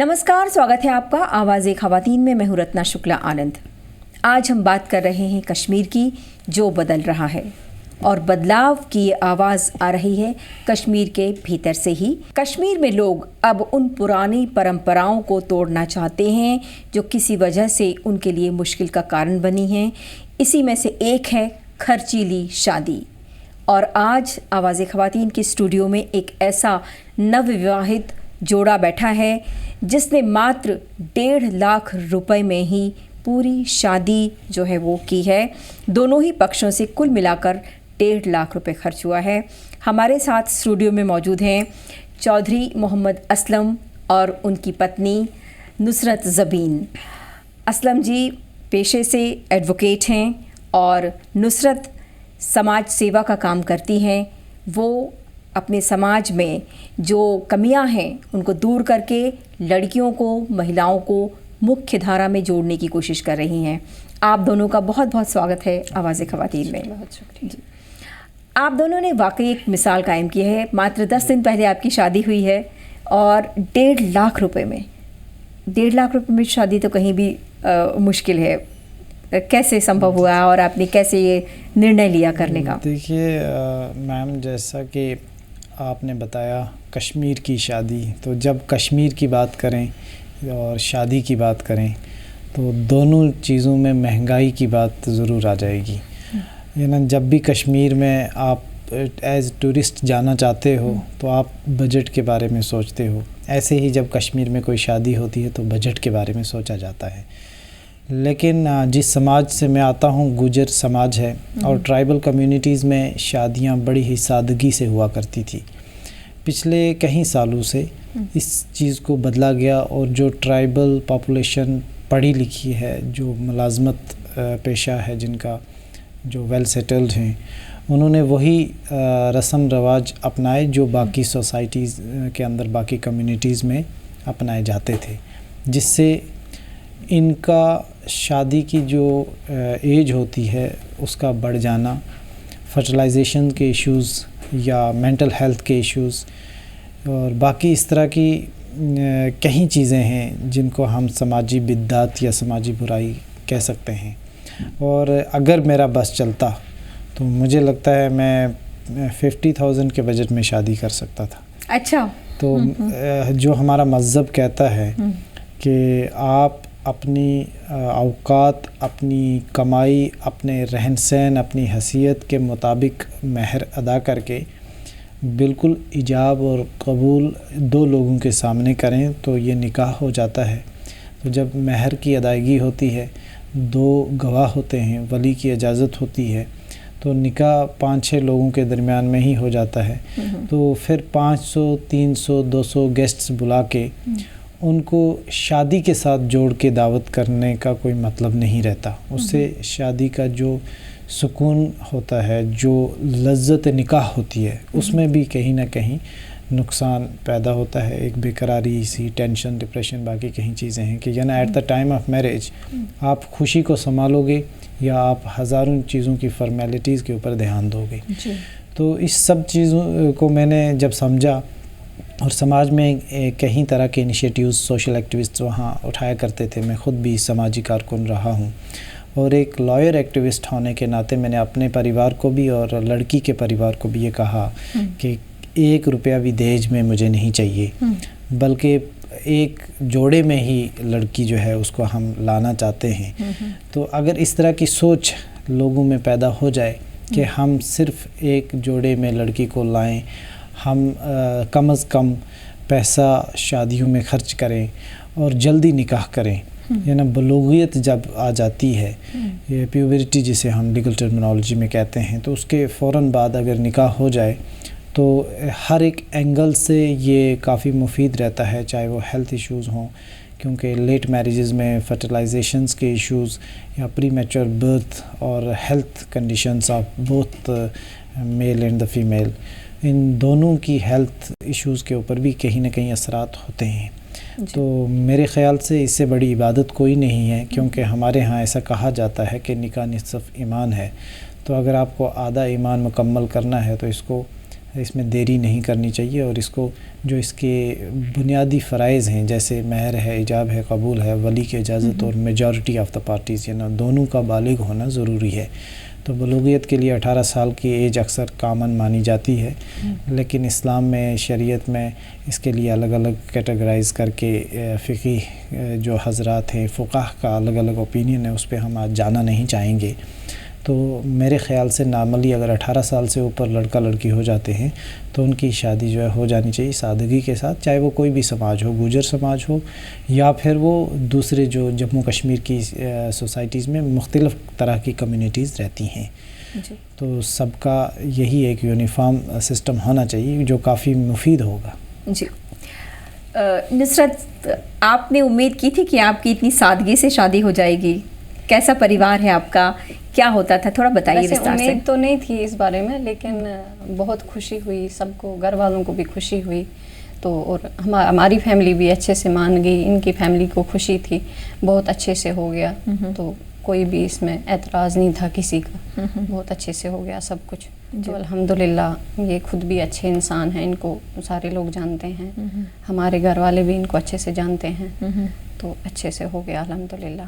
नमस्कार, स्वागत है आपका आवाज़े ख़वातीन में। मैं हूं रत्ना शुक्ला आनंद। आज हम बात कर रहे हैं कश्मीर की, जो बदल रहा है और बदलाव की आवाज़ आ रही है कश्मीर के भीतर से ही। कश्मीर में लोग अब उन पुरानी परंपराओं को तोड़ना चाहते हैं जो किसी वजह से उनके लिए मुश्किल का कारण बनी हैं। इसी में से एक है खर्चीली शादी। और आज आवाज़े ख़वातीन के स्टूडियो में एक ऐसा नवविवाहित जोड़ा बैठा है जिसने मात्र 1.5 लाख रुपए में ही पूरी शादी जो है वो की है। दोनों ही पक्षों से कुल मिलाकर 1.5 लाख रुपए खर्च हुआ है। हमारे साथ स्टूडियो में मौजूद हैं चौधरी मोहम्मद असलम और उनकी पत्नी नुसरत ज़बीन। असलम जी पेशे से एडवोकेट हैं और नुसरत समाज सेवा का काम करती हैं। वो अपने समाज में जो कमियां हैं उनको दूर करके लड़कियों को, महिलाओं को मुख्य धारा में जोड़ने की कोशिश कर रही हैं। आप दोनों का बहुत बहुत स्वागत है आवाज़े ख़वातीन में। बहुत शुक्रिया। आप दोनों ने वाकई एक मिसाल कायम की है। मात्र 10 दिन पहले आपकी शादी हुई है और 1.5 लाख रुपए में 1.5 लाख रुपए में शादी तो कहीं भी मुश्किल है। कैसे संभव हुआ और आपने कैसे ये निर्णय लिया करने का? देखिए मैम, जैसा कि आपने बताया कश्मीर की शादी, तो जब कश्मीर की बात करें और शादी की बात करें तो दोनों चीज़ों में महंगाई की बात ज़रूर आ जाएगी। ये ना, जब भी कश्मीर में आप एज़ टूरिस्ट जाना चाहते हो तो आप बजट के बारे में सोचते हो। ऐसे ही जब कश्मीर में कोई शादी होती है तो बजट के बारे में सोचा जाता है। लेकिन जिस समाज से मैं आता हूँ गुजर समाज है और ट्राइबल कम्युनिटीज़ में शादियाँ बड़ी ही सादगी से हुआ करती थी। पिछले कई सालों से इस चीज़ को बदला गया और जो ट्राइबल पॉपुलेशन पढ़ी लिखी है, जो मुलाजमत पेशा है, जिनका जो वेल सेटल्ड हैं, उन्होंने वही रस्म रवाज अपनाए जो बाकी सोसाइटीज़ के अंदर, बाकी कम्युनिटीज़ में अपनाए जाते थे, जिससे इनका शादी की जो एज होती है उसका बढ़ जाना, फर्टिलाइजेशन के इश्यूज़ या मेंटल हेल्थ के इश्यूज़ और बाकी इस तरह की कई चीज़ें हैं जिनको हम समाजी बिद्दात या समाजी बुराई कह सकते हैं। और अगर मेरा बस चलता तो मुझे लगता है मैं 50,000 के बजट में शादी कर सकता था। अच्छा। तो जो हमारा मज़हब कहता है कि आप अपनी औकात, अपनी कमाई, अपने रहन सहन, अपनी हैसियत के मुताबिक महर अदा करके बिल्कुल इजाब और कबूल दो लोगों के सामने करें तो ये निकाह हो जाता है। तो जब महर की अदायगी होती है, 2 गवाह होते हैं, वली की इजाज़त होती है, तो निकाह 5-6 लोगों के दरमियान में ही हो जाता है। तो फिर 500, 300, 200 गेस्ट्स बुला के उनको शादी के साथ जोड़ के दावत करने का कोई मतलब नहीं रहता। उससे शादी का जो सुकून होता है, जो लज्जत निकाह होती है, उसमें भी कहीं ना कहीं नुकसान पैदा होता है। एक बेकरारी सी, टेंशन, डिप्रेशन, बाकी कई चीज़ें हैं कि यानी at the time of marriage आप खुशी को संभालोगे या आप हज़ारों चीज़ों की फॉर्मेलिटीज़ के ऊपर ध्यान दोगे। तो इस सब चीज़ों को मैंने जब समझा और समाज में कई तरह के इनिशिएटिव्स, सोशल एक्टिविस्ट वहाँ उठाया करते थे। मैं ख़ुद भी समाजी कारकुन रहा हूँ और एक लॉयर एक्टिविस्ट होने के नाते मैंने अपने परिवार को भी और लड़की के परिवार को भी ये कहा कि 1 रुपया भी दहेज में मुझे नहीं चाहिए, बल्कि एक जोड़े में ही लड़की जो है उसको हम लाना चाहते हैं। तो अगर इस तरह की सोच लोगों में पैदा हो जाए कि हम सिर्फ़ एक जोड़े में लड़की को लाएं, हम कम से कम पैसा शादियों में खर्च करें और जल्दी निकाह करें, या ना बलूगियत जब आ जाती है, ये प्यूबरिटी जिसे हम लीगल टर्मिनोलॉजी में कहते हैं, तो उसके फ़ौरन बाद अगर निकाह हो जाए तो हर एक एंगल से ये काफ़ी मुफीद रहता है, चाहे वो हेल्थ इश्यूज़ हों, क्योंकि लेट मैरिजेस में फर्टिलाइजेशंस के इश्यूज़ या प्री मैच्योर बर्थ और health conditions of both male and the female, इन दोनों की हेल्थ इश्यूज़ के ऊपर भी कहीं ना कहीं असरात होते हैं। तो मेरे ख़्याल से इससे बड़ी इबादत कोई नहीं है, क्योंकि हमारे यहाँ ऐसा कहा जाता है कि निकाह निसफ़ ईमान है। तो अगर आपको आधा ईमान मुकम्मल करना है तो इसको इसमें देरी नहीं करनी चाहिए और इसको जो इसके बुनियादी फ़राइज़ हैं जैसे महर है, इजाब है, कबूल है, वली की इजाज़त और मेजॉरिटी ऑफ़ द पार्टीज़ दोनों का बालिग होना ज़रूरी है। तो बलूगियत के लिए 18 साल की एज अक्सर कामन मानी जाती है, लेकिन इस्लाम में, शरीयत में इसके लिए अलग अलग कैटेगराइज़ करके फ़िक़ी जो हज़रात हैं, फ़ुक़ाह का अलग अलग ओपिनियन है, उस पर हम आज जाना नहीं चाहेंगे। तो मेरे ख़्याल से नॉर्मली अगर 18 साल से ऊपर लड़का लड़की हो जाते हैं तो उनकी शादी जो है हो जानी चाहिए सादगी के साथ, चाहे वो कोई भी समाज हो, गुजर समाज हो या फिर वो दूसरे जो जम्मू कश्मीर की सोसाइटीज़ में मुख्तलिफ़ तरह की कम्युनिटीज़ रहती हैं जी। तो सबका यही एक यूनिफॉर्म सिस्टम होना चाहिए जो काफ़ी मुफीद होगा जी। नुसरत, आपने उम्मीद की थी कि आपकी इतनी सादगी से शादी हो जाएगी? कैसा परिवार है आपका, क्या होता था, थोड़ा बताइए विस्तार से। उम्मीद तो नहीं थी इस बारे में, लेकिन बहुत खुशी हुई, सबको, घर वालों को भी खुशी हुई। तो और हमारी फैमिली भी अच्छे से मान गई, इनकी फैमिली को खुशी थी, बहुत अच्छे से हो गया। तो कोई भी इसमें एतराज़ नहीं था किसी का, बहुत अच्छे से हो गया सब कुछ। तो अल्हम्दुलिल्लाह, ये खुद भी अच्छे इंसान हैं, इनको सारे लोग जानते हैं, हमारे घर वाले भी इनको अच्छे से जानते हैं। तो अच्छे से हो गया अल्हम्दुलिल्लाह।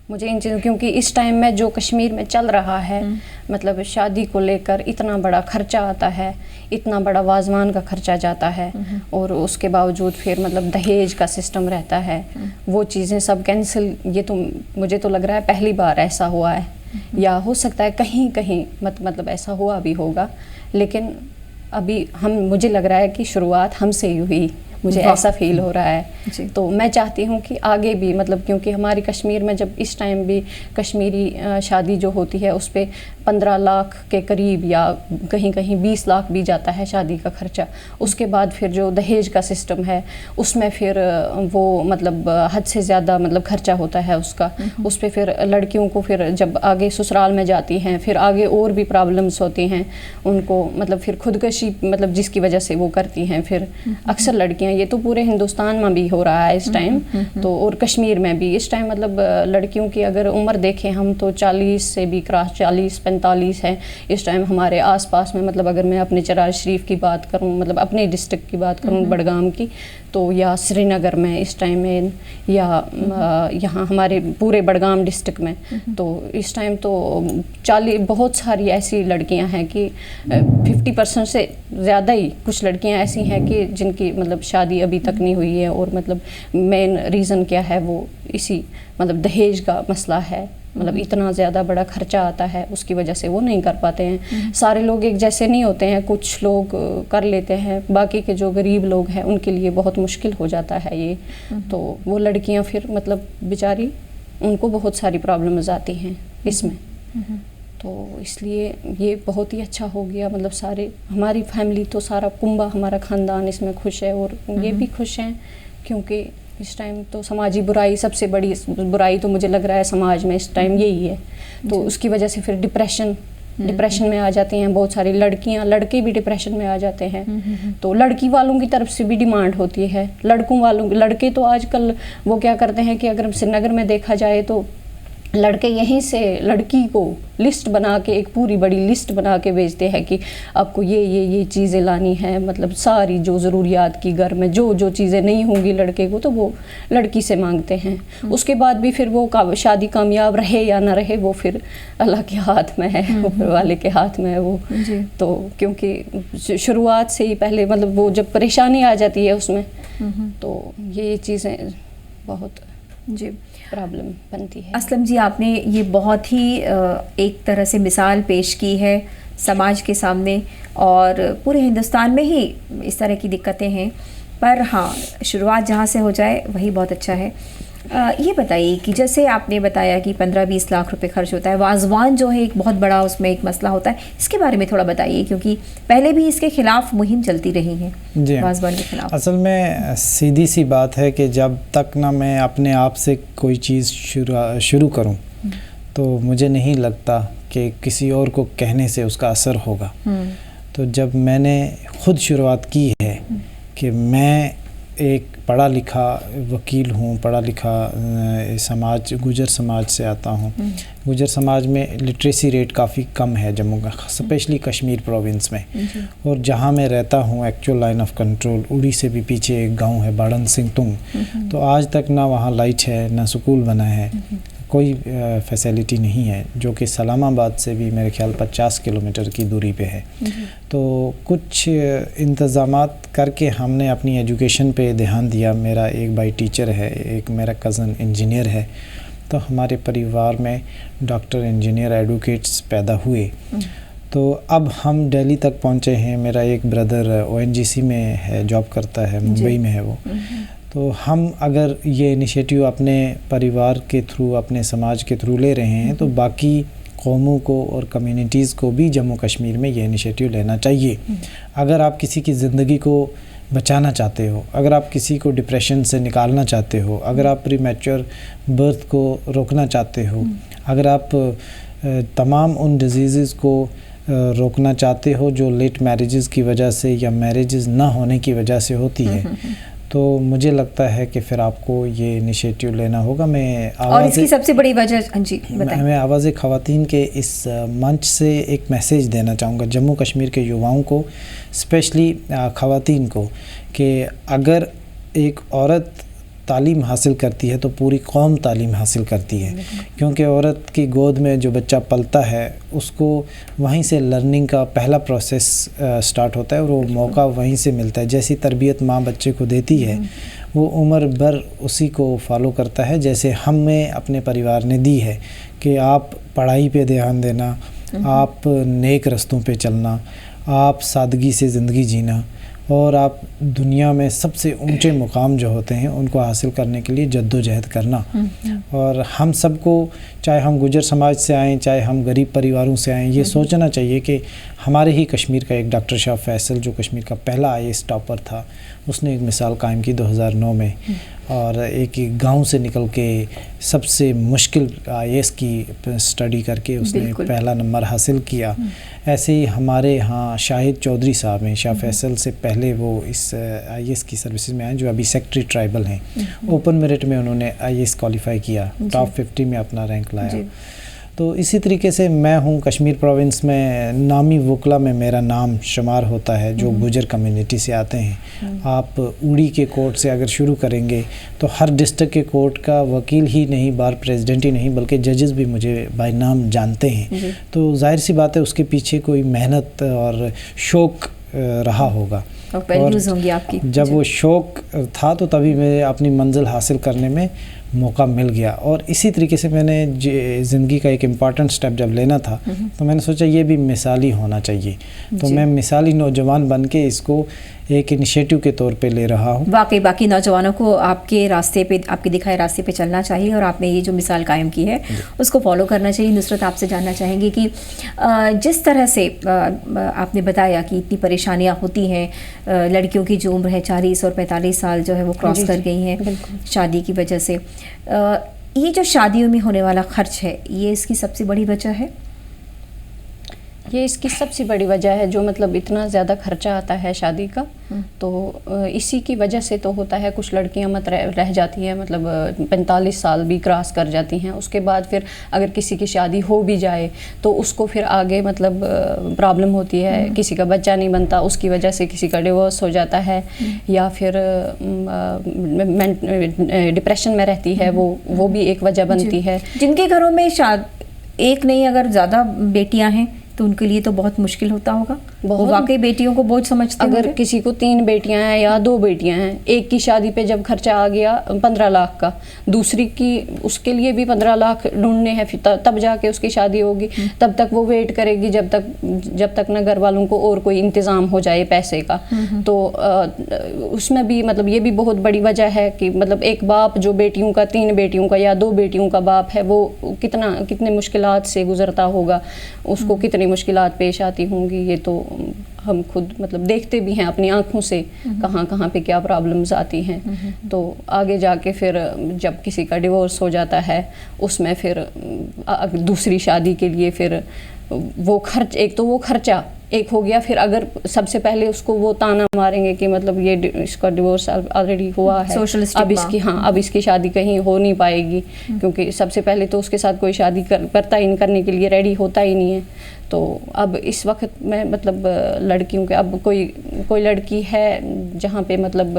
मुझे इन चीज़ों, क्योंकि इस टाइम में जो कश्मीर में चल रहा है, मतलब शादी को लेकर इतना बड़ा खर्चा आता है, इतना बड़ा वाजवान का खर्चा जाता है, और उसके बावजूद फिर मतलब दहेज का सिस्टम रहता है, वो चीज़ें सब कैंसिल। ये तो मुझे तो लग रहा है पहली बार ऐसा हुआ है, या हो सकता है कहीं कहीं मतलब ऐसा हुआ भी होगा, लेकिन अभी मुझे लग रहा है कि शुरुआत हमसे ही हुई, मुझे ऐसा फील हो रहा है। तो मैं चाहती हूँ कि आगे भी, मतलब क्योंकि हमारी कश्मीर में जब इस टाइम भी कश्मीरी शादी जो होती है उस पर 15 लाख के करीब या कहीं कहीं 20 लाख भी जाता है शादी का खर्चा। उसके बाद फिर जो दहेज का सिस्टम है उसमें फिर वो मतलब हद से ज़्यादा मतलब खर्चा होता है उसका। उस पर फिर लड़कियों को फिर जब आगे ससुराल में जाती हैं फिर आगे और भी प्रॉब्लम्स होती हैं उनको, मतलब फिर खुदकशी मतलब जिसकी वजह से वो करती हैं फिर अक्सर लड़कियां। ये तो पूरे हिंदुस्तान में भी हो रहा है इस टाइम, तो और कश्मीर में भी इस टाइम मतलब लड़कियों की अगर उम्र देखें हम तो 40 से भी क्रॉस 40-45 है इस टाइम हमारे आसपास में। मतलब अगर मैं अपने चरार शरीफ की बात करूं, मतलब अपने डिस्ट्रिक्ट की बात करूं बडगाम की, तो या श्रीनगर में इस टाइम में, या यहाँ हमारे पूरे बडगाम डिस्ट्रिक्ट में, तो इस टाइम तो 40 बहुत सारी ऐसी लड़कियां हैं कि 50% से ज़्यादा ही कुछ लड़कियां ऐसी हैं कि जिनकी मतलब शादी अभी तक नहीं हुई है। और मतलब मेन रीज़न क्या है, वो इसी मतलब दहेज का मसला है। मतलब इतना ज़्यादा बड़ा खर्चा आता है, उसकी वजह से वो नहीं कर पाते हैं। सारे लोग एक जैसे नहीं होते हैं, कुछ लोग कर लेते हैं, बाकी के जो गरीब लोग हैं उनके लिए बहुत मुश्किल हो जाता है ये। तो वो लड़कियां फिर मतलब बेचारी, उनको बहुत सारी प्रॉब्लम्स आती हैं इसमें। तो इसलिए ये बहुत ही अच्छा हो गया, मतलब सारे हमारी फैमिली तो सारा कुंबा हमारा ख़ानदान इसमें खुश है और ये भी खुश हैं, क्योंकि इस टाइम तो समाजी बुराई, सबसे बड़ी बुराई तो मुझे लग रहा है समाज में इस टाइम यही है। तो उसकी वजह से फिर डिप्रेशन में आ जाते हैं बहुत सारी लड़कियां, लड़के भी डिप्रेशन में आ जाते हैं। तो लड़की वालों की तरफ से भी डिमांड होती है, लड़के तो आजकल वो क्या करते हैं कि अगर श्रीनगर में देखा जाए तो लड़के यहीं से लड़की को लिस्ट बना के, एक पूरी बड़ी लिस्ट बना के भेजते हैं कि आपको ये चीज़ें लानी है, मतलब सारी जो ज़रूरियात की घर में जो चीज़ें नहीं होंगी लड़के को तो वो लड़की से मांगते हैं। उसके बाद भी फिर वो शादी कामयाब रहे या ना रहे वो फिर अल्लाह के हाथ में है, ऊपर वाले के हाथ में है वो। तो क्योंकि शुरुआत से ही पहले मतलब वो जब परेशानी आ जाती है उसमें, तो ये चीज़ें बहुत जी प्रॉब्लम बनती है। असलम जी, आपने ये बहुत ही एक तरह से मिसाल पेश की है समाज के सामने, और पूरे हिंदुस्तान में ही इस तरह की दिक्कतें हैं। पर हाँ, शुरुआत जहाँ से हो जाए वही बहुत अच्छा है। ये बताइए कि जैसे आपने बताया कि 15-20 लाख रुपए खर्च होता है, वाजवान जो है एक बहुत बड़ा उसमें एक मसला होता है, इसके बारे में थोड़ा बताइए, क्योंकि पहले भी इसके खिलाफ मुहिम चलती रही है जी। वाजवान के खिलाफ। असल में सीधी सी बात है कि जब तक ना मैं अपने आप से कोई चीज़ शुरू करूं तो मुझे नहीं लगता कि किसी और को कहने से उसका असर होगा। तो जब मैंने खुद शुरुआत की है कि मैं एक पढ़ा लिखा वकील हूँ, पढ़ा लिखा समाज गुजर समाज से आता हूँ। गुजर समाज में लिटरेसी रेट काफ़ी कम है जम्मू का, स्पेशली कश्मीर प्रोविंस में। और जहाँ मैं रहता हूँ एक्चुअल लाइन ऑफ कंट्रोल उड़ी से भी पीछे एक गांव है बाड़न सिंह तुंग, तो आज तक ना वहाँ लाइट है ना स्कूल बना है, कोई फैसिलिटी नहीं है, जो कि सलामाबाद से भी मेरे ख्याल 50 किलोमीटर की दूरी पे है। तो कुछ इंतज़ामात करके हमने अपनी एजुकेशन पे ध्यान दिया। मेरा एक भाई टीचर है, एक मेरा कज़न इंजीनियर है, तो हमारे परिवार में डॉक्टर, इंजीनियर, एडवोकेट्स पैदा हुए। तो अब हम दिल्ली तक पहुँचे हैं। मेरा एक ब्रदर ONGC में है, जॉब करता है, मुंबई में है वो। तो हम अगर ये इनिशिएटिव अपने परिवार के थ्रू, अपने समाज के थ्रू ले रहे हैं, तो बाकी कौमों को और कम्युनिटीज़ को भी जम्मू कश्मीर में ये इनिशिएटिव लेना चाहिए। अगर आप किसी की ज़िंदगी को बचाना चाहते हो, अगर आप किसी को डिप्रेशन से निकालना चाहते हो, अगर आप प्रीमैच्योर बर्थ को रोकना चाहते हो, अगर आप तमाम उन डिजीज़ को रोकना चाहते हो जो लेट मैरिजेस की वजह से या मैरिजेस ना होने की वजह से होती है, तो मुझे लगता है कि फिर आपको ये इनिशिएटिव लेना होगा। और इसकी सबसे बड़ी वजह जी बताएं। मैं आवाज़ ख़वातीन के इस मंच से एक मैसेज देना चाहूँगा जम्मू कश्मीर के युवाओं को, स्पेशली ख़वातीन को, कि अगर एक औरत तालीम हासिल करती है तो पूरी कौम तालीम हासिल करती है, क्योंकि औरत की गोद में जो बच्चा पलता है उसको वहीं से लर्निंग का पहला प्रोसेस स्टार्ट होता है और वो मौका वहीं से मिलता है। जैसी तरबियत माँ बच्चे को देती है वो उम्र भर उसी को फॉलो करता है, जैसे हमें अपने परिवार ने दी है कि आप पढ़ाई पे ध्यान देना, आप नेक रस्तों पे चलना, आप सादगी से ज़िंदगी जीना, और आप दुनिया में सबसे ऊंचे मुकाम जो होते हैं उनको हासिल करने के लिए जद्दोजहद करना। और हम सबको, चाहे हम गुजर समाज से आएँ, चाहे हम गरीब परिवारों से आएँ, ये सोचना चाहिए कि हमारे ही कश्मीर का एक डॉक्टर शाह फैसल, जो कश्मीर का पहला IAS टॉपर था, उसने एक मिसाल कायम की 2009 में, और एक गांव से निकल के सबसे मुश्किल IAS की स्टडी करके उसने पहला नंबर हासिल किया। ऐसे ही हमारे यहाँ शाहिद चौधरी साहब हैं, शाह फैसल से पहले वो इस IAS की सर्विसेज में आए, जो अभी सेक्रेटरी ट्राइबल हैं। ओपन मेरिट में उन्होंने IAS क्वालिफाई किया, टॉप 50 में अपना रैंक लाया। तो इसी तरीके से मैं हूँ कश्मीर प्रोविंस में, नामी वकला में मेरा नाम शुमार होता है जो गुजर कम्युनिटी से आते हैं। आप उड़ी के कोर्ट से अगर शुरू करेंगे तो हर डिस्ट्रिक्ट के कोर्ट का वकील ही नहीं, बार प्रेसिडेंट ही नहीं, बल्कि जजेस भी मुझे बाय नाम जानते हैं। तो जाहिर सी बात है उसके पीछे कोई मेहनत और शौक़ रहा होगा, और होंगी आपकी। जब वो शौक़ था तो तभी मैं अपनी मंजिल हासिल करने में मौका मिल गया। और इसी तरीके से मैंने ज़िंदगी का एक इम्पॉर्टेंट स्टेप जब लेना था तो मैंने सोचा ये भी मिसाली होना चाहिए, तो मैं मिसाली नौजवान बन के इसको एक इनिशिएटिव के तौर पे ले रहा हूँ। वाकई बाकी नौजवानों को आपके रास्ते पे, आपके दिखाए रास्ते पे चलना चाहिए, और आपने ये जो मिसाल कायम की है उसको फॉलो करना चाहिए। नुसरत, आपसे जानना चाहेंगे कि जिस तरह से आपने बताया कि इतनी परेशानियाँ होती हैं, लड़कियों की जो उम्र है 40 और 45 साल जो है वो क्रॉस कर गई हैं शादी की वजह से, ये जो शादियों में होने वाला खर्च है, ये इसकी सबसे बड़ी वजह है? ये इसकी सबसे बड़ी वजह है, जो मतलब इतना ज़्यादा खर्चा आता है शादी का, तो इसी की वजह से तो होता है। कुछ लड़कियां मत रह जाती हैं, मतलब 45 साल भी क्रॉस कर जाती हैं। उसके बाद फिर अगर किसी की शादी हो भी जाए तो उसको फिर आगे मतलब प्रॉब्लम होती है, किसी का बच्चा नहीं बनता, उसकी वजह से किसी का डिवोर्स हो जाता है, या फिर डिप्रेशन में रहती है, वो भी एक वजह बनती है। जिनके घरों में एक नहीं अगर ज़्यादा बेटियां हैं तो उनके लिए तो बहुत मुश्किल होता होगा। वो वाकई बेटियों को बोझ समझते हैं। अगर किसी को 3 बेटियां हैं या 2 बेटियां हैं, एक की शादी पे जब खर्चा आ गया 15 लाख का, दूसरी की उसके लिए भी 15 लाख ढूंढने हैं, फिर तब जाके उसकी शादी होगी। तब तक वो वेट करेगी जब तक ना घर वालों को और कोई इंतज़ाम हो जाए पैसे का। तो उसमें भी मतलब ये भी बहुत बड़ी वजह है कि मतलब एक बाप जो बेटियों का 3 बेटियों का या 2 बेटियों का बाप है, वो कितने मुश्किलात से गुजरता होगा, उसको कितनी मुश्किलात पेश आती होंगी। ये तो हम खुद मतलब देखते भी हैं अपनी आंखों से कहाँ पे क्या प्रॉब्लम्स आती हैं। तो आगे जाके फिर जब किसी का डिवोर्स हो जाता है, उसमें फिर दूसरी शादी के लिए फिर वो खर्च, एक तो वो खर्चा एक हो गया, फिर अगर सबसे पहले उसको वो ताना मारेंगे कि मतलब ये इसका डिवोर्स ऑलरेडी हुआ है, सोशल अब इसकी अब इसकी शादी कहीं हो नहीं पाएगी, क्योंकि सबसे पहले तो उसके साथ कोई शादी करता ही नहीं, करने के लिए रेडी होता ही नहीं है। तो अब इस वक्त में मतलब लड़कियों के, अब कोई लड़की है जहाँ पे मतलब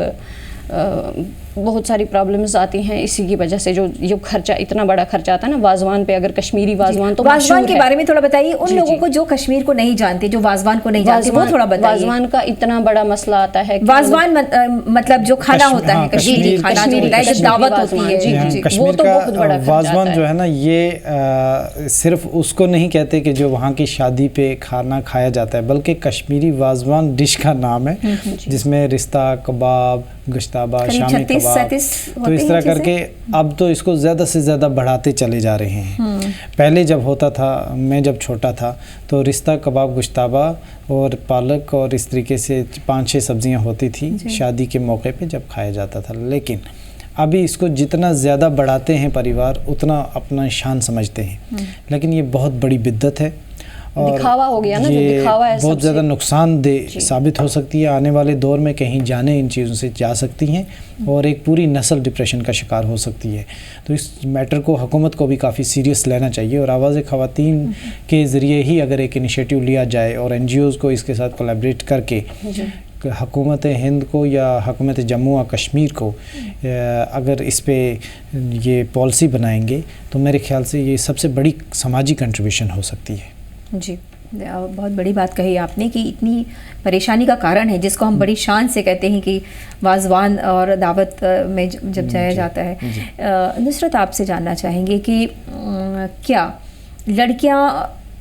बहुत सारी प्रॉब्लम्स आती हैं इसी की वजह से, जो खर्चा, इतना बड़ा खर्चा आता है ना वाजवान पे। अगर कश्मीरी वाजवान, तो वाजवान के बारे में थोड़ा बताइए उन लोगों को जो कश्मीर को नहीं जानते, जो वाजवान को नहीं जानते, वो थोड़ा बताइए। वाजवान का इतना बड़ा मसला आता है। वाजवान मतलब जो खाना होता है, कश्मीरी खाना जो होता है, जो दावत होती है, कश्मीर का वाजवान जो है ना, ये सिर्फ उसको नहीं कहते कि जो वहाँ की शादी पे खाना खाया जाता है, बल्कि कश्मीरी वाजवान डिश का नाम है, जिसमें रिश्ता, कबाब, गोश्ताबा, शामी कबाब, तो इस तरह करके अब तो इसको ज़्यादा से ज़्यादा बढ़ाते चले जा रहे हैं। पहले जब होता था, मैं जब छोटा था, तो रिश्ता, कबाब, गोश्ताबा और पालक और इस तरीके से 5-6 सब्जियां होती थी शादी के मौके पे जब खाया जाता था। लेकिन अभी इसको जितना ज़्यादा बढ़ाते हैं परिवार, उतना अपना शान समझते हैं, लेकिन ये बहुत बड़ी बिद्दत है और दिखावा हो गया ना, जो दिखावा है बहुत ज़्यादा नुकसानदेह साबित हो सकती है। आने वाले दौर में कहीं जाने इन चीज़ों से जा सकती हैं और एक पूरी नस्ल डिप्रेशन का शिकार हो सकती है। तो इस मैटर को हुकूमत को भी काफ़ी सीरियस लेना चाहिए और आवाज़ ख़वातीन के ज़रिए ही अगर एक इनिशिएटिव लिया जाए और NGOज़ को इसके साथ कोलैबोरेट करके हुकूमत हिंद को या हुकूमत जम्मू और कश्मीर को अगर इस पे ये पॉलिसी बनाएंगे, तो मेरे ख्याल से ये सबसे बड़ी समाजी कंट्रीब्यूशन हो सकती है। जी, बहुत बड़ी बात कही आपने कि इतनी परेशानी का कारण है, जिसको हम बड़ी शान से कहते हैं कि वाजवान और दावत में जब जाया जाता है। नुसरत, आपसे जानना चाहेंगे कि क्या लड़कियां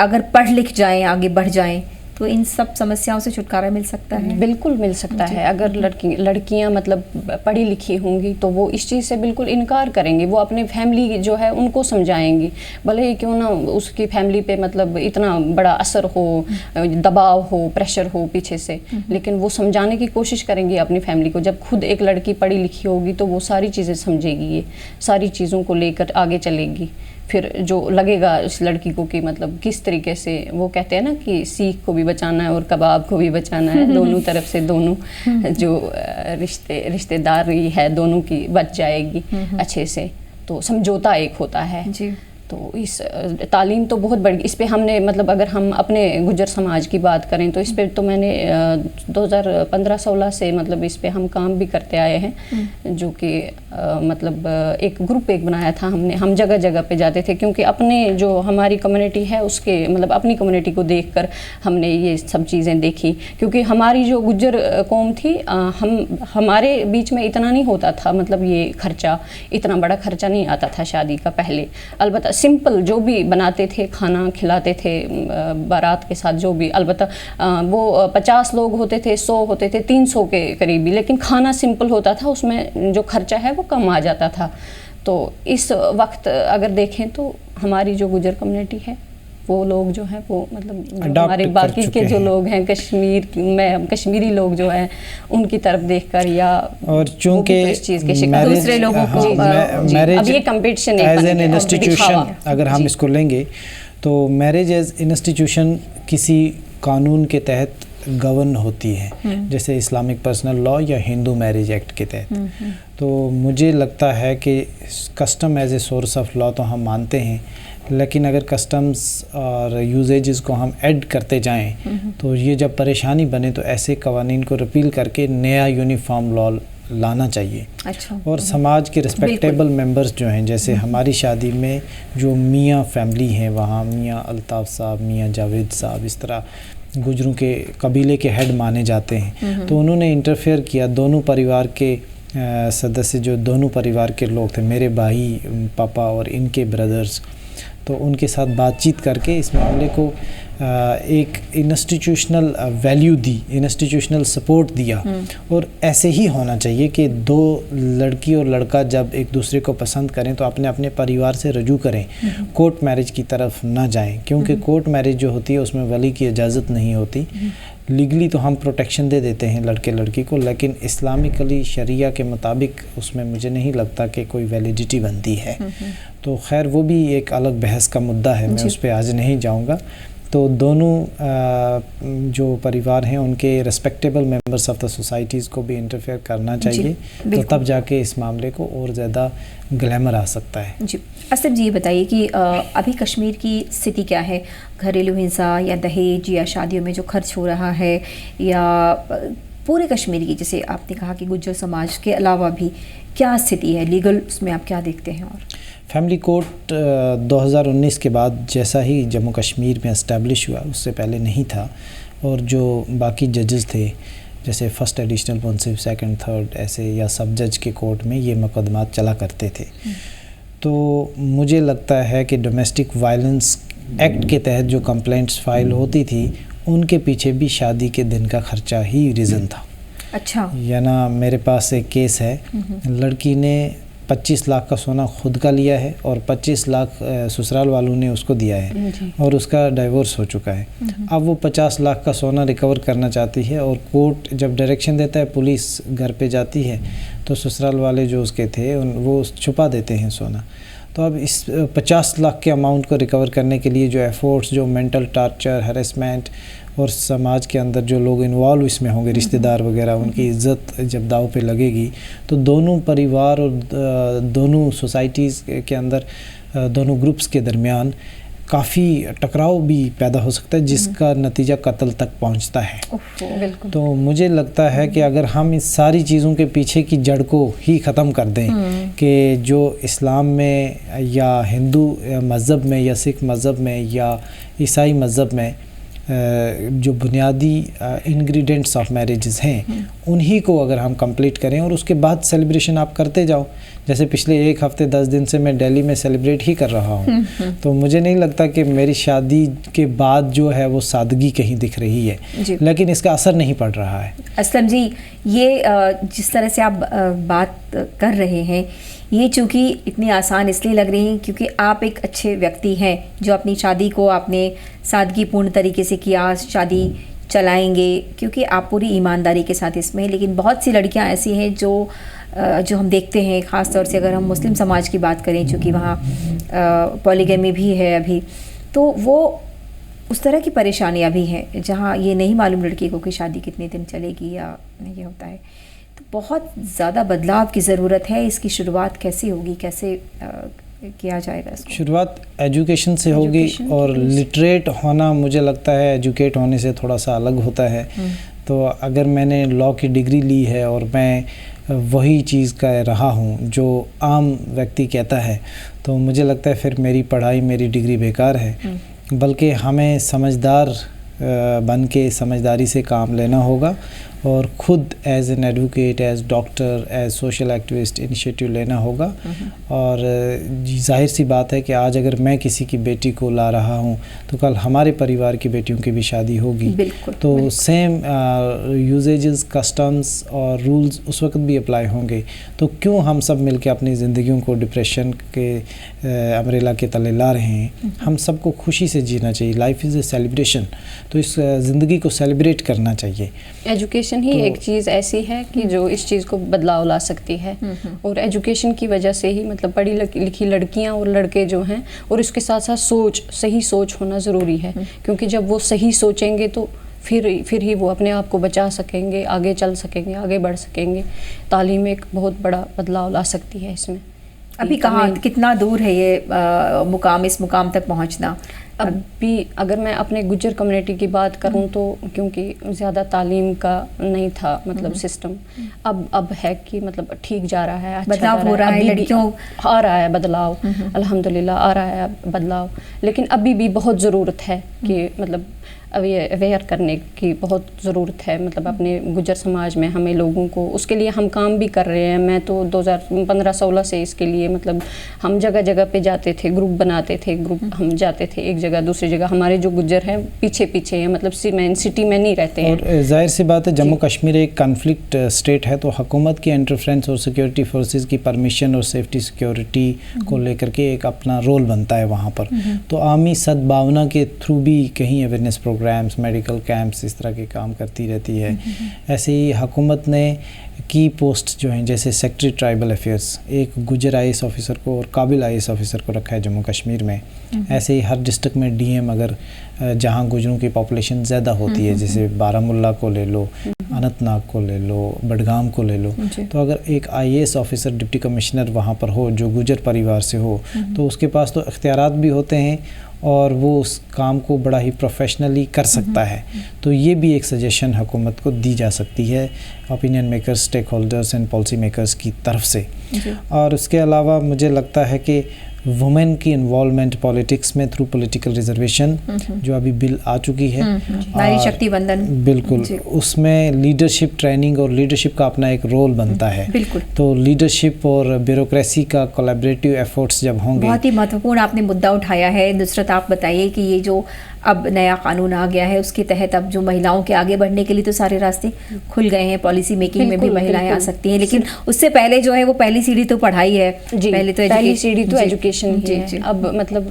अगर पढ़ लिख जाएं, आगे बढ़ जाएं, तो इन सब समस्याओं से छुटकारा मिल सकता है? बिल्कुल मिल सकता है। अगर लड़कियां मतलब पढ़ी लिखी होंगी तो वो इस चीज़ से बिल्कुल इनकार करेंगी, वो अपने फैमिली जो है उनको समझाएंगी, भले ही क्यों ना उसकी फैमिली पे मतलब इतना बड़ा असर हो, दबाव हो, प्रेशर हो पीछे से, लेकिन वो समझाने की कोशिश करेंगी अपनी फैमिली को। जब खुद एक लड़की पढ़ी लिखी होगी तो वो सारी चीज़ें समझेगी, ये सारी चीज़ों को लेकर आगे चलेगी। फिर जो लगेगा उस लड़की को कि मतलब किस तरीके से, वो कहते हैं ना कि सीख को भी बचाना है और कबाब को भी बचाना है, दोनों तरफ से दोनों जो रिश्तेदारी है दोनों की बच जाएगी अच्छे से। तो समझौता एक होता है जी। तो इस तालीम तो बहुत बड़ी, इस पे हमने मतलब अगर हम अपने गुज्जर समाज की बात करें तो इस पे तो मैंने 2015-16 से मतलब इस पे हम काम भी करते आए हैं, जो कि मतलब एक ग्रुप बनाया था हमने। हम जगह जगह पे जाते थे, क्योंकि अपने जो हमारी कम्युनिटी है उसके मतलब अपनी कम्युनिटी को देखकर हमने ये सब चीज़ें देखी, क्योंकि हमारी जो गुज्जर कौम थी, हमारे बीच में इतना नहीं होता था, मतलब ये खर्चा, इतना बड़ा खर्चा नहीं आता था शादी का पहले। अलबत्ता सिंपल जो भी बनाते थे, खाना खिलाते थे बारात के साथ जो भी, अलबत्ता वो 50 लोग होते थे, 100 होते थे, 300 के करीबी, लेकिन खाना सिंपल होता था, उसमें जो खर्चा है वो कम आ जाता था। तो इस वक्त अगर देखें तो हमारी जो गुजर कम्युनिटी है, वो लोग जो हैं वो मतलब हमारे बाकी के जो लोग हैं कश्मीर में, कश्मीरी लोग जो हैं उनकी तरफ देखकर या और चूंकि इस चीज़ के शिकार दूसरे लोगों को अब ये कंपटीशन एज एन इंस्टीट्यूशन अगर हम इसको लेंगे तो मैरिज एज इंस्टीट्यूशन किसी कानून के तहत गवर्न होती है, जैसे इस्लामिक पर्सनल लॉ या हिंदू मैरिज एक्ट के तहत। तो मुझे लगता है कि custom as a source of law तो हम मानते हैं, लेकिन अगर कस्टम्स और यूजेजेस को हम ऐड करते जाएं तो ये जब परेशानी बने तो ऐसे कवानीन को रिपील करके नया यूनिफॉर्म लॉ लाना चाहिए। अच्छा। और समाज के रिस्पेक्टेबल मेंबर्स जो हैं, जैसे हमारी शादी में जो मियाँ फैमिली हैं, वहाँ मियाँ अल्ताफ़ साहब, मियाँ जावेद साहब, इस तरह गुजरों के कबीले के हेड माने जाते हैं, तो उन्होंने इंटरफेयर किया। दोनों परिवार के सदस्य जो दोनों परिवार के लोग थे, मेरे भाई, पापा और इनके ब्रदर्स, तो उनके साथ बातचीत करके इस मामले को एक इंस्टीट्यूशनल वैल्यू दी, इंस्टीट्यूशनल सपोर्ट दिया। और ऐसे ही होना चाहिए कि दो लड़की और लड़का जब एक दूसरे को पसंद करें तो अपने अपने परिवार से रजू करें, कोर्ट मैरिज की तरफ ना जाएं, क्योंकि कोर्ट मैरिज जो होती है उसमें वली की इजाज़त नहीं होती। लीगली तो हम प्रोटेक्शन दे देते हैं लड़के लड़की को, लेकिन इस्लामिकली शरिया के मुताबिक उसमें मुझे नहीं लगता कि कोई वैलिडिटी बनती है। तो खैर वो भी एक अलग बहस का मुद्दा है, मैं उस पर आज नहीं जाऊंगा। तो दोनों जो परिवार हैं उनके respectable members of the societies को भी इंटरफेयर करना चाहिए, तो तब जाके इस मामले को और ज़्यादा ग्लैमर आ सकता है। जी असलम जी, ये बताइए कि अभी कश्मीर की स्थिति क्या है? घरेलू हिंसा या दहेज या शादियों में जो खर्च हो रहा है, या पूरे कश्मीर की, जैसे आपने कहा कि गुज्जर समाज के अलावा भी क्या स्थिति है लीगल, उसमें आप क्या देखते हैं? और फैमिली कोर्ट 2019 के बाद जैसा ही जम्मू कश्मीर में इस्टेब्लिश हुआ, उससे पहले नहीं था, और जो बाकी जजेस थे जैसे फर्स्ट एडिशनल मुंसिफ, सेकंड, थर्ड ऐसे या सब जज के कोर्ट में ये मुकदमात चला करते थे। तो मुझे लगता है कि डोमेस्टिक वायलेंस एक्ट के तहत जो कंप्लेंट्स फाइल होती थी उनके पीछे भी शादी के दिन का खर्चा ही रीज़न था। अच्छा। या ना, मेरे पास एक केस है, लड़की ने 25 लाख का सोना खुद का लिया है और 25 लाख ससुराल वालों ने उसको दिया है, और उसका डाइवोर्स हो चुका है। अब वो 50 लाख का सोना रिकवर करना चाहती है, और कोर्ट जब डायरेक्शन देता है, पुलिस घर पे जाती है, तो ससुराल वाले जो उसके थे वो छुपा देते हैं सोना। तो अब इस 50 लाख के अमाउंट को रिकवर करने के लिए जो एफर्ट्स, जो मेंटल टॉर्चर, हैरेसमेंट, और समाज के अंदर जो लोग इन्वॉल्व इसमें होंगे, रिश्तेदार वगैरह, उनकी इज़्ज़त जब दाव पे लगेगी, तो दोनों परिवार और दोनों सोसाइटीज़ के अंदर, दोनों ग्रुप्स के दरमियान काफ़ी टकराव भी पैदा हो सकता है, जिसका नतीजा कत्ल तक पहुंचता है। बिल्कुल। तो मुझे लगता है कि अगर हम इस सारी चीज़ों के पीछे की जड़ को ही ख़त्म कर दें, कि जो इस्लाम में या हिंदू मज़हब में या सिख मज़हब में या ईसाई मज़हब में जो बुनियादी इंग्रेडिएंट्स ऑफ मैरिजेस हैं, उन्हीं को अगर हम कंप्लीट करें और उसके बाद सेलिब्रेशन आप करते जाओ, जैसे पिछले एक हफ्ते 10 दिन से मैं दिल्ली में सेलिब्रेट ही कर रहा हूँ, तो मुझे नहीं लगता कि मेरी शादी के बाद जो है वो सादगी कहीं दिख रही है, लेकिन इसका असर नहीं पड़ रहा है। असलम जी, ये जिस तरह से आप बात कर रहे हैं, ये चूँकि इतनी आसान इसलिए लग रही है क्योंकि आप एक अच्छे व्यक्ति हैं, जो अपनी शादी को आपने सादगीपूर्ण तरीके से किया, शादी चलाएंगे, क्योंकि आप पूरी ईमानदारी के साथ इसमें। लेकिन बहुत सी लड़कियां ऐसी हैं जो हम देखते हैं, ख़ास तौर से अगर हम मुस्लिम समाज की बात करें, चूँकि वहाँ पॉलीगैमी भी है अभी, तो वो उस तरह की परेशानियाँ भी हैं जहाँ ये नहीं मालूम लड़की को कि शादी कितने दिन चलेगी या ये होता है। तो बहुत ज़्यादा बदलाव की ज़रूरत है। इसकी शुरुआत कैसे होगी, कैसे किया जाएगा इसको? शुरुआत एजुकेशन से होगी, और लिटरेट होना मुझे लगता है एजुकेट होने से थोड़ा सा अलग होता है। तो अगर मैंने लॉ की डिग्री ली है और मैं वही चीज़ कह रहा हूँ जो आम व्यक्ति कहता है, तो मुझे लगता है फिर मेरी पढ़ाई, मेरी डिग्री बेकार है। बल्कि हमें समझदार बन के समझदारी से काम लेना होगा, और ख़ुद as an advocate, as doctor, as social activist initiative लेना होगा। और जाहिर सी बात है कि आज अगर मैं किसी की बेटी को ला रहा हूँ, तो कल हमारे परिवार की बेटियों की भी शादी होगी, तो सेम यूजेजेस, कस्टम्स और रूल्स उस वक्त भी अप्लाई होंगे। तो क्यों हम सब मिलकर अपनी ज़िंदगियों को डिप्रेशन के अम्ब्रेला के तले ला रहे हैं? हम सबको खुशी से जीना चाहिए। लाइफ इज़ ए सेलिब्रेशन, तो इस ज़िंदगी को सेलिब्रेट करना चाहिए। एजुकेशन ही एक चीज़ ऐसी है कि जो इस चीज़ को बदलाव ला सकती है, और एजुकेशन की वजह से ही मतलब पढ़ी लिखी लड़कियां और लड़के जो हैं, और इसके साथ साथ सही सोच होना ज़रूरी है, क्योंकि जब वो सही सोचेंगे तो फिर ही वो अपने आप को बचा सकेंगे, आगे चल सकेंगे, आगे बढ़ सकेंगे। तालीम एक बहुत बड़ा बदलाव ला सकती है इसमें। अभी कहाँ, कितना दूर है ये मुकाम, इस मुकाम तक पहुँचना? अभी अगर मैं अपने गुज्जर कम्युनिटी की बात करूं तो क्योंकि ज़्यादा तालीम का नहीं था मतलब सिस्टम, अब है कि मतलब ठीक जा रहा है, अच्छा बदलाव हो रहा है, लड़कियों आ रहा है बदलाव, अल्हम्दुलिल्लाह आ रहा है बदलाव। लेकिन अभी भी बहुत ज़रूरत है कि मतलब अवेयर करने की बहुत ज़रूरत है, मतलब अपने गुज्जर समाज में हमें लोगों को, उसके लिए हम काम भी कर रहे हैं। मैं तो 2015-16 से इसके लिए मतलब हम जगह जगह पे जाते थे, ग्रुप बनाते थे, हम जाते थे एक जगह दूसरी जगह। हमारे जो गुज्जर हैं पीछे हैं, मतलब सिटी में नहीं रहते हैं। और जाहिर सी बात है, जम्मू कश्मीर एक कॉन्फ्लिक्ट स्टेट है, तो हुकूमत की इंटरफेरेंस और सिक्योरिटी फोर्सेस की परमिशन और सेफ्टी सिक्योरिटी को लेकर के एक अपना रोल बनता है वहाँ पर। तो आमी सद्भावना के थ्रू भी कहीं awareness programme programmes, medical camps इस तरह के काम करती रहती है। ऐसे ही हुकूमत ने की पोस्ट जो हैं जैसे सेक्रेटरी ट्राइबल अफेयर्स, एक गुजर IAS ऑफिसर को और काबिल IAS ऑफिसर को रखा है जम्मू कश्मीर में। ऐसे ही हर डिस्ट्रिक्ट में DM अगर जहाँ गुजरों की पॉपुलेशन ज़्यादा होती है, जैसे बारामुल्ला को ले लो, अनंतनाग को ले लो, बडगाम को ले लो, तो अगर एक IAS ऑफिसर डिप्टी कमिश्नर वहाँ पर हो जो गुजर परिवार से हो, तो उसके पास तो इख्तियारात भी होते हैं और वो उस काम को बड़ा ही प्रोफेशनली कर सकता है। तो ये भी एक सजेशन हुकूमत को दी जा सकती है opinion makers, stakeholders and policy makers की तरफ से। और उसके अलावा मुझे लगता है कि वुमेन की इन्वॉल्वमेंट पॉलिटिक्स में थ्रू पॉलिटिकल रिजर्वेशन जो अभी बिल आ चुकी है, नारी शक्ति वंदन, बिल्कुल उसमें लीडरशिप ट्रेनिंग और लीडरशिप का अपना एक रोल बनता है। बिल्कुल। तो लीडरशिप और ब्यूरोक्रेसी का कोलैबोरेटिव एफर्ट्स जब होंगे, बहुत ही महत्वपूर्ण आपने मुद्दा उठाया है नुसरत। आप बताइए कि ये जो अब नया कानून आ गया है उसके तहत अब जो महिलाओं के आगे बढ़ने के लिए तो सारे रास्ते खुल गए हैं, पॉलिसी मेकिंग में भी महिलाएं आ सकती हैं, लेकिन उससे पहले जो है वो पहली सीढ़ी तो पढ़ाई है। पहली सीढ़ी तो एजुकेशन ही है। अब मतलब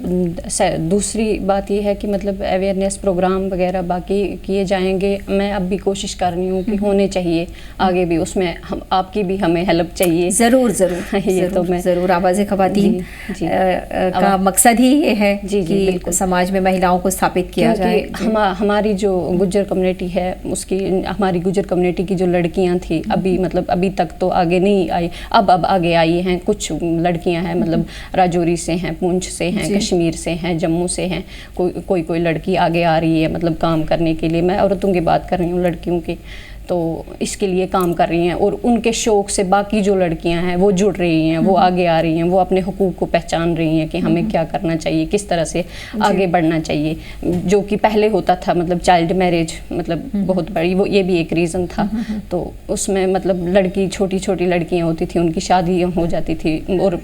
दूसरी बात ये है कि मतलब अवेयरनेस प्रोग्राम वगैरह बाकी किए जाएंगे। मैं अब भी कोशिश कर रही हूँ कि होने चाहिए आगे भी, उसमें हम आपकी भी हमें हेल्प चाहिए। ज़रूर ज़रूर ये तो मैं ज़रूर आवाज़ ख़वातीन का मकसद ही ये है कि समाज में महिलाओं को स्थापित किया जाए। हमारी जो गुज्जर कम्युनिटी है उसकी, हमारी गुज्जर कम्युनिटी की जो लड़कियां थी अभी मतलब अभी तक तो आगे नहीं आई, अब आगे आई हैं। कुछ लड़कियां हैं मतलब राजौरी से हैं, पुंछ से हैं, कश्मीर से हैं, जम्मू से हैं, कोई लड़की आगे आ रही है मतलब काम करने के लिए। मैं औरतों की बात कर रही हूँ, लड़कियों की, तो इसके लिए काम कर रही हैं और उनके शौक़ से बाकी जो लड़कियां हैं वो जुड़ रही हैं, वो आगे आ रही हैं, वो अपने हुकूक को पहचान रही हैं कि हमें क्या करना चाहिए, किस तरह से आगे बढ़ना चाहिए। जो कि पहले होता था मतलब चाइल्ड मैरिज मतलब बहुत बड़ी, वो ये भी एक रीज़न था। तो उसमें मतलब लड़की छोटी छोटी लड़कियाँ होती थी, उनकी शादी हो जाती थी और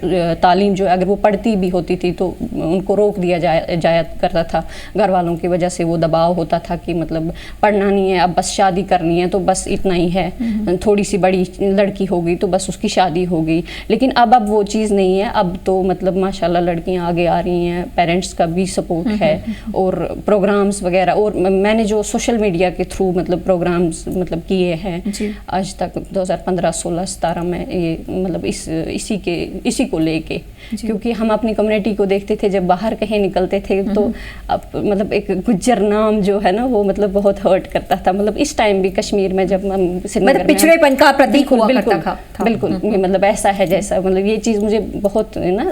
तालीम जो अगर वो पढ़ती भी होती थी तो उनको रोक दिया जाया करता था। घर वालों की वजह से वो दबाव होता था कि मतलब पढ़ना नहीं है, अब बस शादी करनी है, तो बस इतना ही है, थोड़ी सी बड़ी लड़की होगी तो बस उसकी शादी होगी। लेकिन अब वो चीज़ नहीं है। अब तो मतलब माशाल्लाह लड़कियां आगे आ रही हैं, पेरेंट्स का भी सपोर्ट है और प्रोग्राम्स वगैरह। और मैंने जो सोशल मीडिया के थ्रू मतलब प्रोग्राम्स मतलब किए हैं आज तक 2015, 16, 17 में, ये मतलब इसी को लेके, क्योंकि हम अपनी कम्युनिटी को देखते थे जब बाहर कहीं निकलते थे तो अब मतलब एक गुज्जर नाम जो है ना वो मतलब बहुत हर्ट करता था। मतलब इस टाइम भी कश्मीर में जब हम मतलब पिछड़ेपन का प्रतीक हुआ करता था। बिल्कुल मतलब ऐसा है जैसा मतलब ये चीज़ मुझे बहुत ना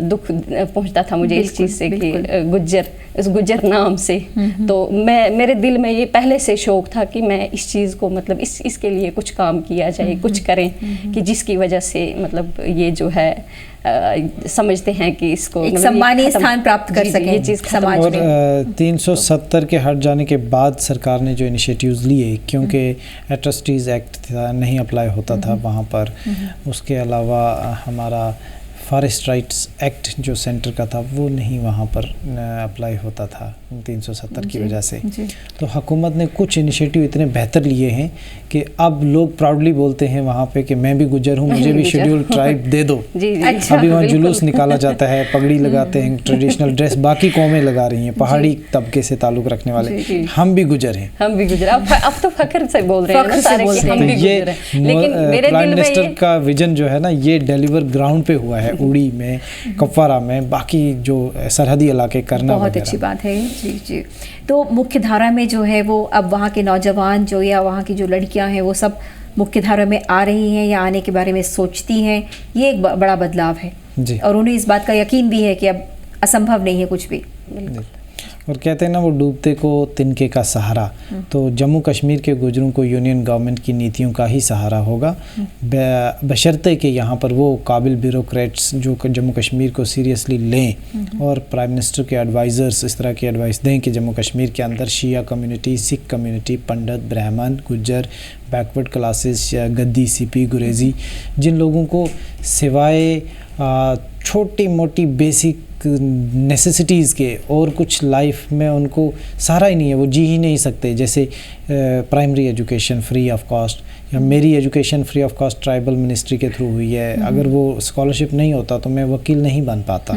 दुख पहुंचता था मुझे इस चीज़ से कि इस गुज्जर नाम से। तो मेरे दिल में ये पहले से शौक था कि मैं इस चीज़ को मतलब इसके लिए कुछ काम किया जाए, कुछ करें कि जिसकी वजह से मतलब ये जो है समझते हैं कि इसको एक सम्मानीय स्थान प्राप्त कर सके ये चीज़ समाज में। और 370 के हट जाने के बाद सरकार ने जो इनिशिएटिव्स लिए, क्योंकि एट्रोसिटीज़ एक्ट था नहीं अप्लाई होता था वहाँ पर, उसके अलावा हमारा फॉरेस्ट राइट्स एक्ट जो सेंटर का था वो नहीं वहाँ पर अप्लाई होता था 370 की वजह से। तो हुकूमत ने कुछ इनिशिएटिव इतने बेहतर लिए हैं कि अब लोग प्राउडली बोलते हैं वहाँ पे कि मैं भी गुज्जर हूँ, मुझे भी शेड्यूल ट्राइब दे दो। अच्छा, अभी वहाँ जुलूस निकाला जाता है, पगड़ी लगाते हैं, ट्रेडिशनल ड्रेस बाकी कौमें लगा रही हैं, पहाड़ी तबके से ताल्लुक़ रखने वाले। हम भी गुजर हैं, हम भी गुजर। अब तो फख्र से बोल रहे हैं सारे कि हम भी गुजर हैं। लेकिन मेरे प्राइम दिल में मिनिस्टर का विजन जो है ना ये डिलीवर ग्राउंड पे हुआ है, उड़ी में, कपवारा में, बाकी जो सरहदी इलाके करना। बहुत अच्छी बात है। जी। तो मुख्य धारा में जो है वो अब वहाँ के नौजवान जो या वहाँ की जो लड़कियाँ हैं वो सब मुख्य धारा में आ रही हैं या आने के बारे में सोचती हैं, ये एक बड़ा बदलाव है जी। और उन्हें इस बात का यकीन भी है कि अब असंभव नहीं है कुछ भी। और कहते हैं ना वो डूबते को तिनके का सहारा, तो जम्मू कश्मीर के गुजरों को यूनियन गवर्नमेंट की नीतियों का ही सहारा होगा, बशर्ते कि यहाँ पर वो काबिल ब्यूरोक्रेट्स जो जम्मू कश्मीर को सीरियसली लें और प्राइम मिनिस्टर के एडवाइज़र्स इस तरह की एडवाइस दें कि जम्मू कश्मीर के अंदर शिया कम्युनिटी, सिख कम्युनिटी, पंडित, ब्राह्मण, गुज्जर, बैकवर्ड क्लासेस, गद्दी, सीपी, गुरेज़ी, जिन लोगों को सिवाय छोटी मोटी बेसिक नेसेसिटीज़ के और कुछ लाइफ में उनको सहारा ही नहीं है, वो जी ही नहीं सकते। जैसे primary education free of cost, या मेरी education free of cost tribal ministry के थ्रू हुई है। अगर वो स्कॉलरशिप नहीं होता तो मैं वकील नहीं बन पाता।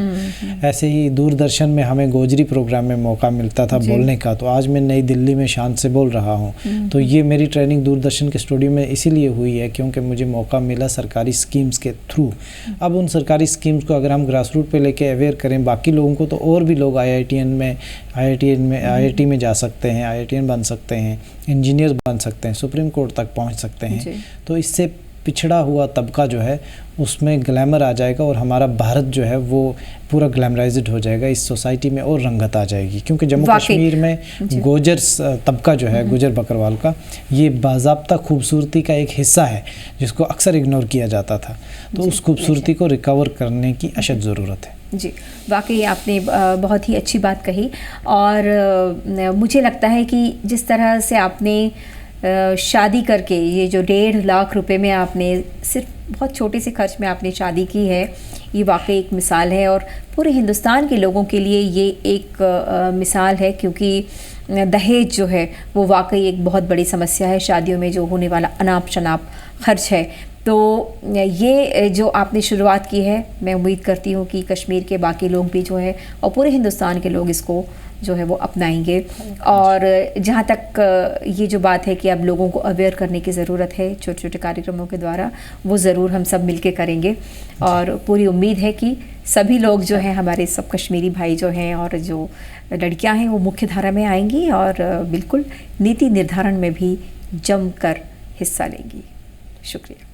ऐसे ही दूरदर्शन में हमें गोजरी प्रोग्राम में मौका मिलता था बोलने का, तो आज मैं नई दिल्ली में शान से बोल रहा हूँ। तो ये मेरी ट्रेनिंग दूरदर्शन के स्टूडियो में इसीलिए हुई है क्योंकि मुझे मौका मिला सरकारी स्कीम्स के थ्रू। अब उन सरकारी स्कीम्स को अगर हम ग्रास रूट पे लेके अवेयर करें बाकी लोगों को, तो और भी लोग IIT में जा सकते हैं, IITian बन सकते हैं, इंजीनियर बन सकते हैं, सुप्रीम कोर्ट तक पहुंच सकते हैं। तो इससे पिछड़ा हुआ तबका जो है उसमें ग्लैमर आ जाएगा और हमारा भारत जो है वो पूरा ग्लैमराइज्ड हो जाएगा, इस सोसाइटी में और रंगत आ जाएगी। क्योंकि जम्मू कश्मीर में गोजर तबका जो है, गुजर बकरवाल का, ये बाज़ाब्ता खूबसूरती का एक हिस्सा है जिसको अक्सर इग्नोर किया जाता था। तो उस खूबसूरती को रिकवर करने की अशद ज़रूरत है। जी, वाकई आपने बहुत ही अच्छी बात कही। और मुझे लगता है कि जिस तरह से आपने शादी करके ये जो 1.5 लाख रुपए में आपने सिर्फ बहुत छोटे से खर्च में आपने शादी की है, ये वाकई एक मिसाल है और पूरे हिंदुस्तान के लोगों के लिए ये एक मिसाल है। क्योंकि दहेज जो है वो वाकई एक बहुत बड़ी समस्या है, शादियों में जो होने वाला अनाप शनाप खर्च है। तो ये जो आपने शुरुआत की है, मैं उम्मीद करती हूँ कि कश्मीर के बाकी लोग भी जो है और पूरे हिंदुस्तान के लोग इसको जो है वो अपनाएंगे। और जहाँ तक ये जो बात है कि अब लोगों को अवेयर करने की ज़रूरत है छोटे छोटे कार्यक्रमों के द्वारा, वो ज़रूर हम सब मिलके करेंगे। और पूरी उम्मीद है कि सभी लोग जो हैं, हमारे सब कश्मीरी भाई जो हैं और जो लड़कियां हैं, वो मुख्य धारा में आएंगी और बिल्कुल नीति निर्धारण में भी जमकर हिस्सा लेंगी। शुक्रिया।